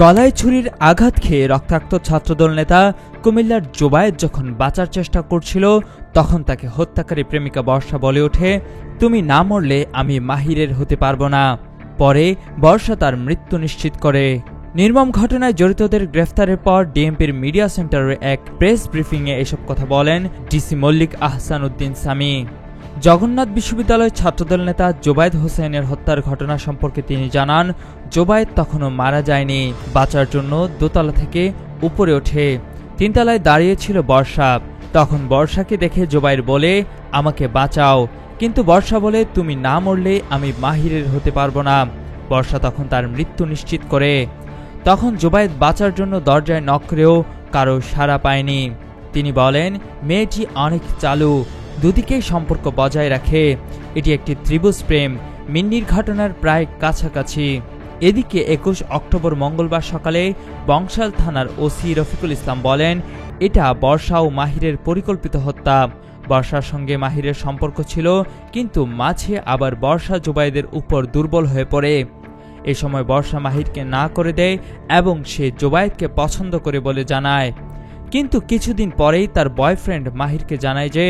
গলায় ছুরির আঘাত খেয়ে রক্তাক্ত ছাত্রদল নেতা কুমিল্লার জোবায়েদ যখন বাঁচার চেষ্টা করছিল, তখন তাকে হত্যাকারী প্রেমিকা বর্ষা বলে ওঠে, তুমি না মরলে আমি মাহিরের হতে পারবো না। পরে বর্ষা তার মৃত্যু নিশ্চিত করে। নির্মম ঘটনায় জড়িতদের গ্রেফতারের পর ডিএমপির মিডিয়া সেন্টারের এক প্রেস ব্রিফিংয়ে এসব কথা বলেন ডিসি মল্লিক আহসান উদ্দিন সামি। জগন্নাথ বিশ্ববিদ্যালয়ের ছাত্রদল নেতা জোবায়েদ হোসেনের হত্যার ঘটনা সম্পর্কে তিনি জানান, জোবায়েদ তখনও মারা যায়নি। বাঁচার জন্য দোতলা থেকে উপরে ওঠে। 3 তলায় দাঁড়িয়ে ছিল বর্ষা। তখন বর্ষাকে দেখে জোবায়েদ বলে, আমাকে বাঁচাও। কিন্তু বর্ষা বলে, তুমি না মরলে আমি মাহিরের হতে পারবো না। বর্ষা তখন তার মৃত্যু নিশ্চিত করে। তখন জোবায়েদ বাঁচার জন্য দরজায় নক করেও কারো সাড়া পায়নি। তিনি বলেন, মেয়েটি অনেক চালু, দুদিকেই সম্পর্ক বজায় রাখে। এটি একটি ত্রিভুজ প্রেম, মিন্নির ঘটনার প্রায় কাছাকাছি। এদিকে 21 অক্টোবর মঙ্গলবার সকালে বংশাল থানার ওসি রফিকুল ইসলাম বলেন, এটা বর্ষা ও মাহিরের পরিকল্পিত হত্যা। বর্ষার সঙ্গে মাহিরের সম্পর্ক ছিল, কিন্তু মাঝে আবার বর্ষা জোবায়েদের উপর দুর্বল হয়ে পড়ে। এ সময় বর্ষা মাহিরকে না করে দেয় এবং সে জোবায়েদকে পছন্দ করে বলে জানায়। কিন্তু কিছুদিন পরেই তার বয়ফ্রেন্ড মাহিরকে জানায় যে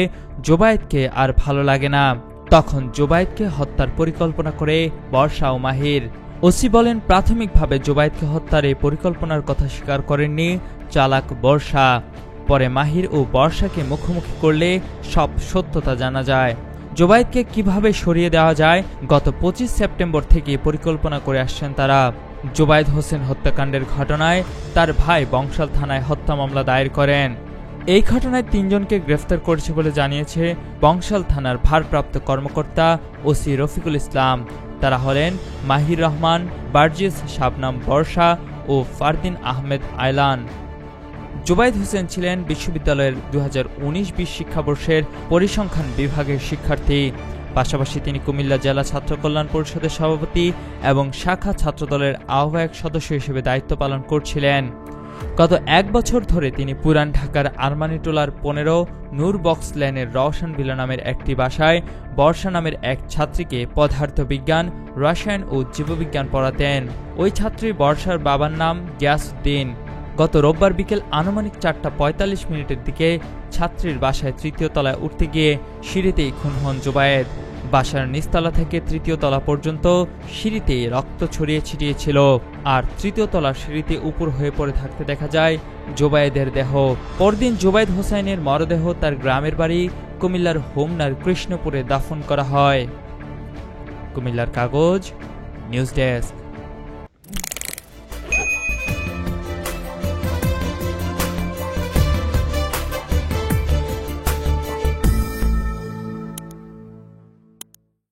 জোবায়েদকে আর ভালো লাগে না। তখন জোবায়েদকে হত্যার পরিকল্পনা করে বর্ষা ও মাহির। ওসি বলেন, প্রাথমিকভাবে জোবায়েদকে হত্যার এই পরিকল্পনার কথা স্বীকার করেননি চালাক বর্ষা। পরে মাহির ও বর্ষাকে মুখোমুখি করলে সব সত্যতা জানা যায়। জোবায়েদকে কিভাবে সরিয়ে দেওয়া যায়, গত 25 সেপ্টেম্বর থেকে পরিকল্পনা করে আসছেন তারা। জোবায়েদ হোসেন হত্যাকাণ্ডের ঘটনায় তার ভাই বংশাল থানায় হত্যা মামলা দায়ের করেন। এই ঘটনায় 3 জনকে গ্রেফতার করেছে বলে জানিয়েছে বংশাল থানার ভারপ্রাপ্ত কর্মকর্তা ওসি রফিকুল ইসলাম। তারা হলেন মাহির রহমান, বার্জিস শাবনাম বর্ষা ও ফারদিন আহমেদ আয়লান। জোবায়েদ হোসেন ছিলেন বিশ্ববিদ্যালয়ের 2019-20 শিক্ষাবর্ষের পরিসংখ্যান বিভাগের শিক্ষার্থী। পাশাপাশি তিনি কুমিল্লা জেলা ছাত্র কল্যাণ পরিষদের সভাপতি এবং শাখা ছাত্রদলের আহ্বায়ক সদস্য হিসেবে দায়িত্ব পালন করছিলেন। গত 1 বছর ধরে তিনি পুরান ঢাকার আরমানিটোলার 15 নূর বক্স লেনের রওশন ভিলা নামের একটি বাসায় বর্ষা নামের এক ছাত্রীকে পদার্থবিজ্ঞান, রসায়ন ও জীববিজ্ঞান পড়াতেন। ওই ছাত্রী বর্ষার বাবার নাম গিয়াসউদ্দিন। গত রোববার বিকেল আনুমানিক 4:45 দিকে ছাত্রীর বাসায় 3য় তলায় উঠতে গিয়ে সিঁড়িতেই খুন হন জোবায়েদ। বাসার নিচতলা থেকে 3য় তলা পর্যন্ত সিঁড়িতে রক্ত ছড়িয়ে ছিটিয়ে ছিল। আর 3য় তলার সিঁড়িতে উপর হয়ে পড়ে থাকতে দেখা যায় জোবায়েদের দেহ। পরদিন জোবায়েদ হোসেনের মরদেহ তার গ্রামের বাড়ি কুমিল্লার হোমনার কৃষ্ণপুরে দাফন করা হয়। কুমিল্লার কাগজ, নিউজ ডেস্ক।